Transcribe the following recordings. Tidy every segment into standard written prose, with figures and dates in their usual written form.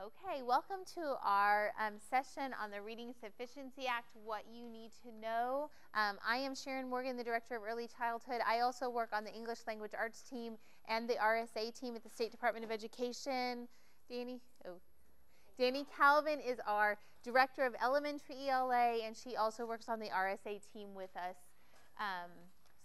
Okay, welcome to our session on the Reading Sufficiency Act, what you need to know. I am Sharon Morgan, the Director of Early Childhood. I also work on the English Language Arts team and the RSA team at the State Department of Education. Danny Calvin is our Director of Elementary ELA, and she also works on the RSA team with us.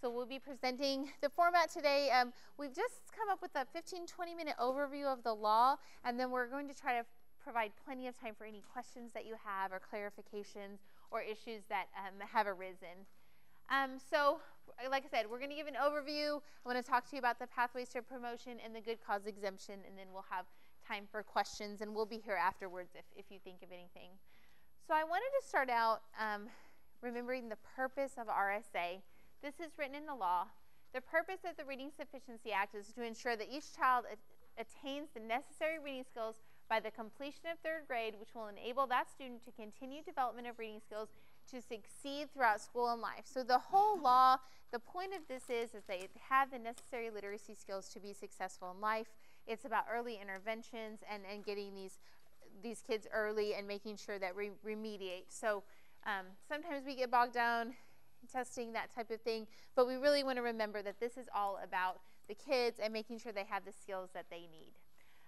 So we'll be presenting the format today. We've just come up with a 15-20 minute overview of the law, and then we're going to try to provide plenty of time for any questions that you have or clarifications or issues that have arisen. So like I said, we're going to give an overview. I want to talk to you about the pathways to promotion and the good cause exemption, and then we'll have time for questions, and we'll be here afterwards if you think of anything. So I wanted to start out remembering the purpose of RSA. This is written in the law. The purpose of the Reading Sufficiency Act is to ensure that each child attains the necessary reading skills by the completion of third grade, which will enable that student to continue development of reading skills to succeed throughout school and life. So the whole law, the point of this is they have the necessary literacy skills to be successful in life. It's about early interventions and getting these kids early and making sure that we remediate. So sometimes we get bogged down testing, that type of thing, but we really want to remember that this is all about the kids and making sure they have the skills that they need.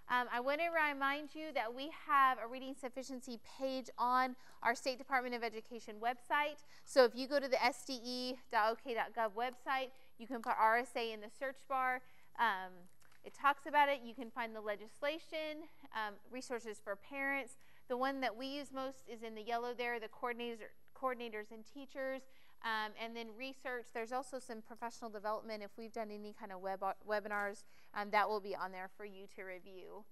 I want to remind you that we have a reading sufficiency page on our State Department of Education website. So if you go to the sde.ok.gov website, you can put RSA in the search bar. It talks about it. You can find the legislation, resources for parents. The one that we use most is in the yellow there, the coordinators and teachers. And then research. There's also some professional development. If we've done any kind of webinars, that will be on there for you to review.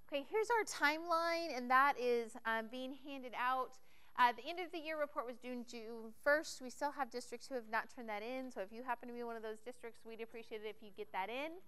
Okay, here's our timeline, and that is being handed out. The end of the year report was due June 1st. We still have districts who have not turned that in, so if you happen to be one of those districts, we'd appreciate it if you get that in.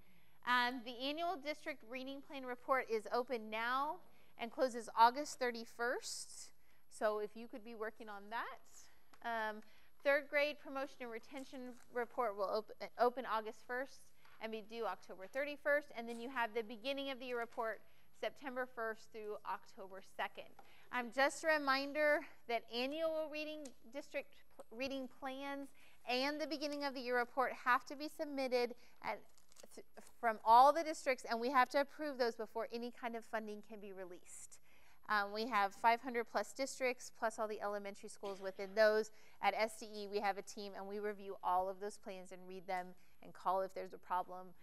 The annual district reading plan report is open now and closes August 31st. So if you could be working on that. Third grade promotion and retention report will open August 1st and be due October 31st. And then you have the beginning of the year report September 1st through October 2nd. Just a reminder that annual district reading plans and the beginning of the year report have to be submitted from all the districts, and we have to approve those before any kind of funding can be released. We have 500 plus districts, plus all the elementary schools within those. At SDE, we have a team, and we review all of those plans and read them and call if there's a problem.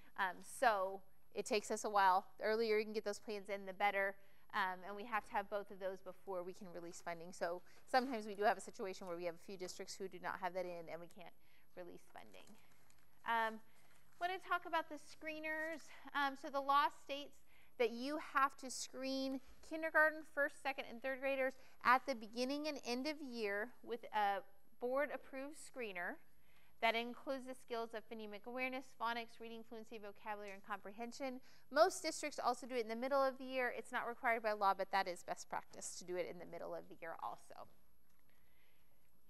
So it takes us a while. The earlier you can get those plans in, the better. And we have to have both of those before we can release funding. So sometimes we do have a situation where we have a few districts who do not have that in, and we can't release funding. I want to talk about the screeners. So the law states that you have to screen kindergarten, first, second, and third graders at the beginning and end of year with a board-approved screener that includes the skills of phonemic awareness, phonics, reading, fluency, vocabulary, and comprehension. Most districts also do it in the middle of the year. It's not required by law, but that is best practice to do it in the middle of the year also.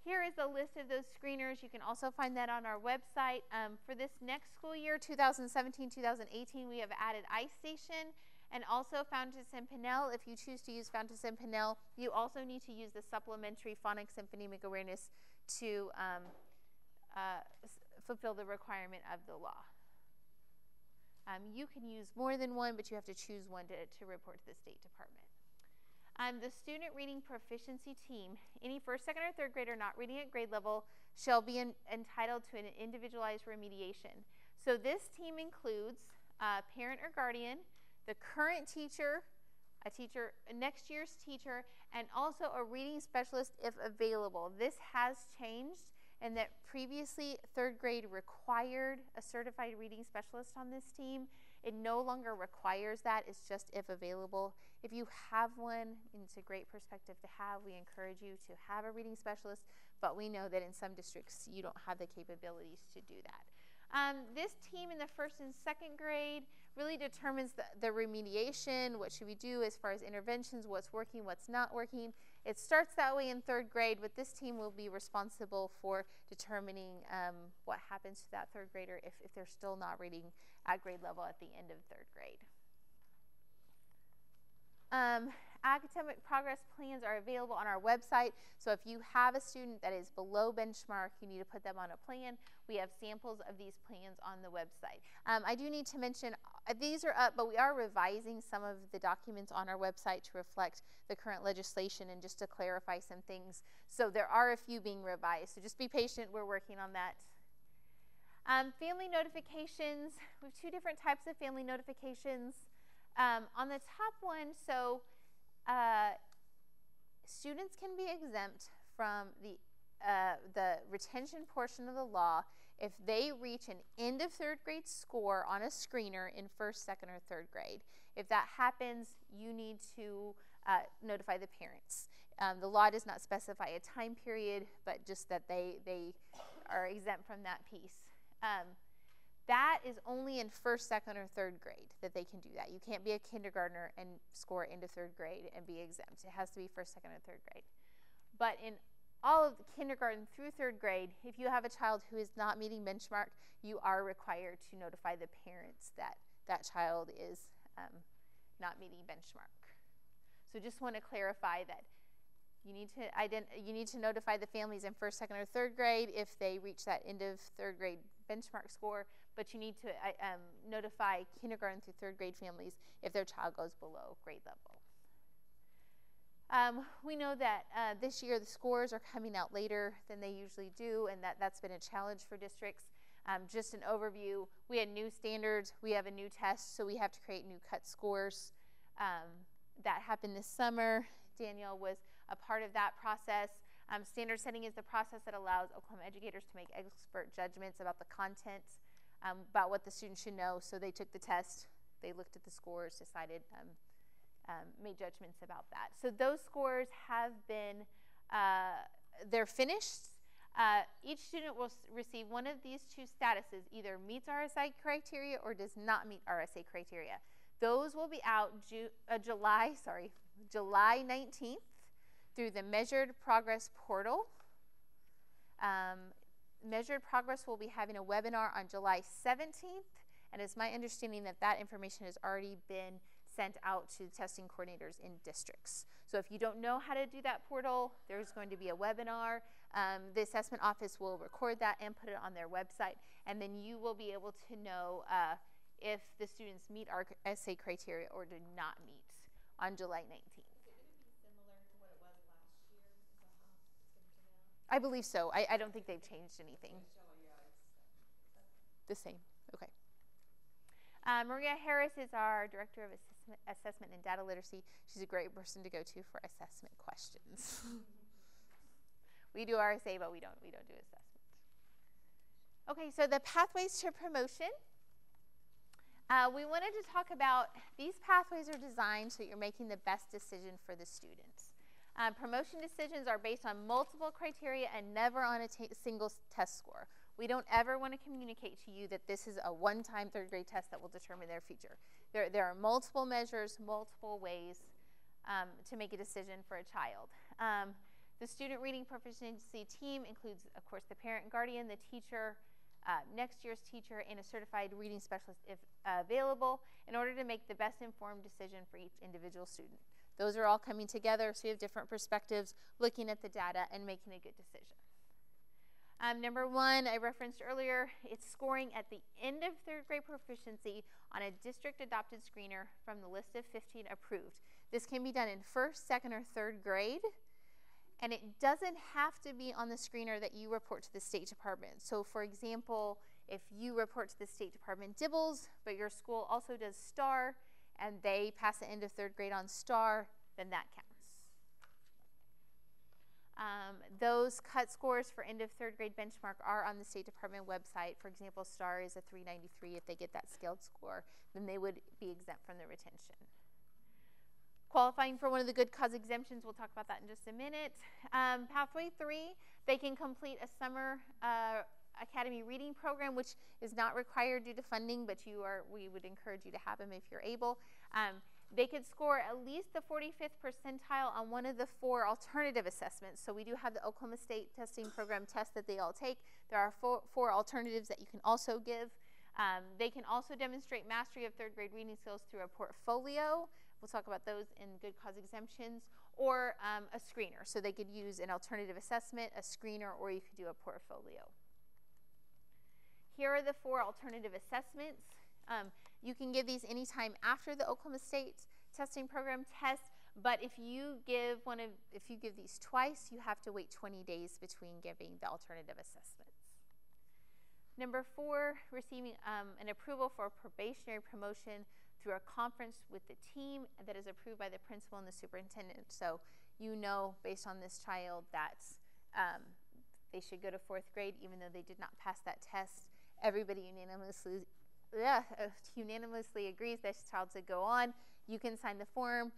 Here is a list of those screeners. You can also find that on our website. For this next school year, 2017-2018, we have added iStation and also Fountas and Pinnell. If you choose to use Fountas and Pinnell, you also need to use the supplementary phonics and phonemic awareness to fulfill the requirement of the law. You can use more than one, but you have to choose one to report to the State Department. The student reading proficiency team, any first, second, or third grader not reading at grade level shall be entitled to an individualized remediation. So this team includes a parent or guardian, the current teacher, next year's teacher, and also a reading specialist if available. This has changed in that previously third grade required a certified reading specialist on this team. It no longer requires that. It's just if available. If you have one, and it's a great perspective to have, we encourage you to have a reading specialist, but we know that in some districts you don't have the capabilities to do that. This team in the first and second grade really determines the remediation, what should we do as far as interventions, what's working, what's not working. It starts that way in third grade, but this team will be responsible for determining what happens to that third grader if they're still not reading at grade level at the end of third grade. Academic progress plans are available on our website. So if you have a student that is below benchmark, you need to put them on a plan. We have samples of these plans on the website. I do need to mention, these are up, but we are revising some of the documents on our website to reflect the current legislation and just to clarify some things. So there are a few being revised. So just be patient. We're working on that. Family notifications. We have two different types of family notifications. On the top one, so students can be exempt from the retention portion of the law if they reach an end of third grade score on a screener in first, second, or third grade. If that happens, you need to notify the parents. The law does not specify a time period, but just that they are exempt from that piece. That is only in first, second, or third grade that they can do that. You can't be a kindergartner and score into third grade and be exempt. It has to be first, second, or third grade. But in all of the kindergarten through third grade, if you have a child who is not meeting benchmark, you are required to notify the parents that that child is not meeting benchmark. So just want to clarify that you need to notify the families in first, second, or third grade if they reach that end of third grade benchmark score, but you need to notify kindergarten through third grade families if their child goes below grade level. We know that this year the scores are coming out later than they usually do, and that's been a challenge for districts. Just an overview, we had new standards, we have a new test, so we have to create new cut scores. That happened this summer. Danielle was a part of that process. Standard setting is the process that allows Oklahoma educators to make expert judgments about the content, about what the student should know. So they took the test, they looked at the scores, decided, made judgments about that. So those scores have been, they're finished. Each student will receive one of these two statuses, either meets RSI criteria or does not meet RSA criteria. Those will be out July 19th through the Measured Progress portal. Measured Progress will be having a webinar on July 17th, and it's my understanding that that information has already been sent out to testing coordinators in districts. So if you don't know how to do that portal, there's going to be a webinar. The assessment office will record that and put it on their website, and then you will be able to know if the students meet our essay criteria or do not meet on July 19th. I believe so. I don't think they've changed anything. The same. Okay. Maria Harris is our Director of Assessment and Data Literacy. She's a great person to go to for assessment questions. We do RSA, but we don't do assessment. Okay, so the pathways to promotion. We wanted to talk about these pathways are designed so you're making the best decision for the students. Promotion decisions are based on multiple criteria and never on a single test score. We don't ever want to communicate to you that this is a one-time third grade test that will determine their future. There are multiple measures, multiple ways to make a decision for a child. The student reading proficiency team includes, of course, the parent and guardian, the teacher, next year's teacher, and a certified reading specialist if available in order to make the best informed decision for each individual student. Those are all coming together, so you have different perspectives, looking at the data and making a good decision. Number one, I referenced earlier, it's scoring at the end of third grade proficiency on a district adopted screener from the list of 15 approved. This can be done in first, second, or third grade, and it doesn't have to be on the screener that you report to the State Department. So for example, if you report to the State Department DIBELS, but your school also does STAR, and they pass the end of third grade on STAR, then that counts. Those cut scores for end of third grade benchmark are on the State Department website. For example, STAR is a 393. If they get that scaled score, then they would be exempt from the retention. Qualifying for one of the good cause exemptions, we'll talk about that in just a minute. Pathway 3, they can complete a summer academy reading program, which is not required due to funding, but we would encourage you to have them if you're able. They could score at least the 45th percentile on one of the 4 alternative assessments. So we do have the Oklahoma State testing program test that they all take. There are 4 alternatives that you can also give. They can also demonstrate mastery of third grade reading skills through a portfolio We'll talk about those in good cause exemptions, or a screener. So they could use an alternative assessment, a screener, or you could do a portfolio. Here are the 4 alternative assessments. You can give these anytime after the Oklahoma State testing program test, but if you give these twice, you have to wait 20 days between giving the alternative assessments. Number 4, receiving an approval for a probationary promotion through a conference with the team that is approved by the principal and the superintendent. So you know, based on this child, that they should go to 4th grade even though they did not pass that test. Everybody unanimously agrees that this child should go on. You can sign the form,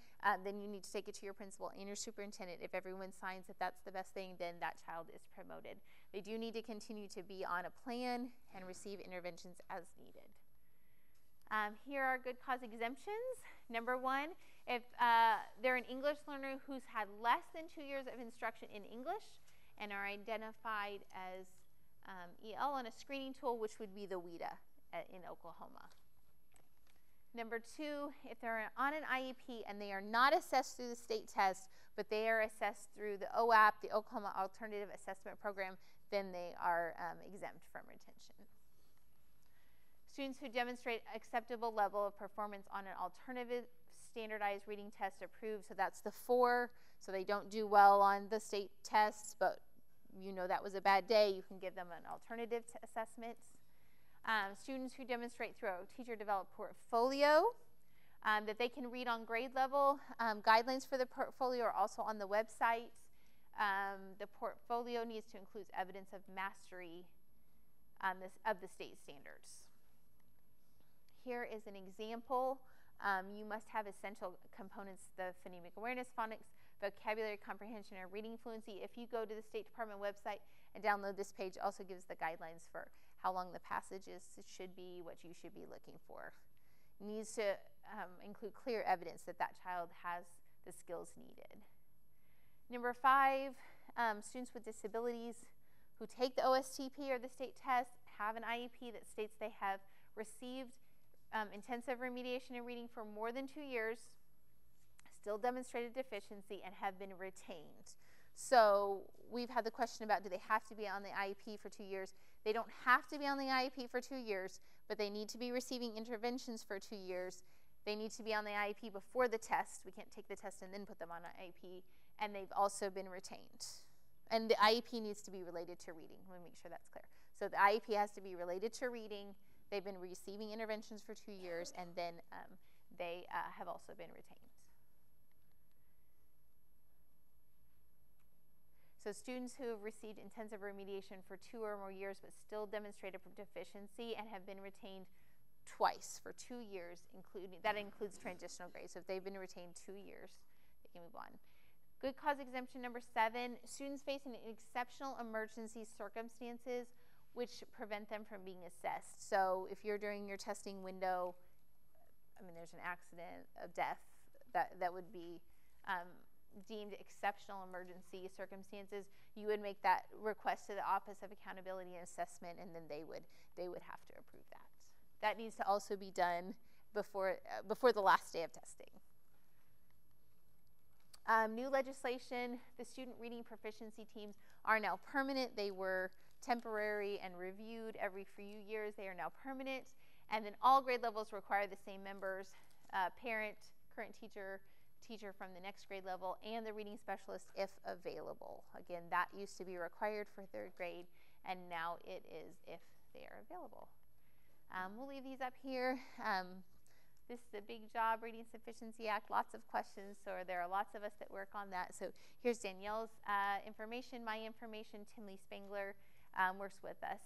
then you need to take it to your principal and your superintendent. If everyone signs that that's the best thing, then that child is promoted. They do need to continue to be on a plan and receive interventions as needed. Here are good cause exemptions. Number 1, if they're an English learner who's had less than 2 years of instruction in English and are identified as EL on a screening tool, which would be the WIDA in Oklahoma. Number 2, if they're on an IEP and they are not assessed through the state test, but they are assessed through the OAP, the Oklahoma Alternative Assessment Program, then they are exempt from retention. Students who demonstrate acceptable level of performance on an alternative standardized reading test approved, so that's the 4, so they don't do well on the state tests, but you know that was a bad day, you can give them an alternative assessment. Students who demonstrate through a teacher-developed portfolio that they can read on grade level. Guidelines for the portfolio are also on the website. The portfolio needs to include evidence of mastery of the state standards. Here is an example. You must have essential components: the phonemic awareness, phonics, vocabulary comprehension, and reading fluency. If you go to the State Department website and download this page, also gives the guidelines for how long the passages should be, what you should be looking for. It needs to include clear evidence that that child has the skills needed. Number 5, students with disabilities who take the OSTP or the state test have an IEP that states they have received intensive remediation in reading for more than 2 years, still demonstrated deficiency, and have been retained. So we've had the question about, do they have to be on the IEP for 2 years? They don't have to be on the IEP for 2 years, but they need to be receiving interventions for 2 years. They need to be on the IEP before the test. We can't take the test and then put them on an IEP. And they've also been retained. And the IEP needs to be related to reading. Let me make sure that's clear. So the IEP has to be related to reading. They've been receiving interventions for 2 years, and then they have also been retained. So students who have received intensive remediation for 2 or more years but still demonstrated deficiency and have been retained twice for 2 years, that includes transitional grades. So if they've been retained 2 years, they can move on. Good cause exemption number 7, students facing exceptional emergency circumstances which prevent them from being assessed. So if you're during your testing window, there's an accident, a death, that would be deemed exceptional emergency circumstances, you would make that request to the Office of Accountability and Assessment, and then they would have to approve that. That needs to also be done before the last day of testing. New legislation: the student reading proficiency teams are now permanent. They were temporary and reviewed every few years. They are now permanent, and then all grade levels require the same members: parent, current teacher, teacher from the next grade level, and the reading specialist if available. Again, that used to be required for 3rd grade, and now it is if they are available. We'll leave these up here. This is a big job, Reading Sufficiency Act, lots of questions, so there are lots of us that work on that. So here's Danielle's information, my information. Tim Lee Spangler works with us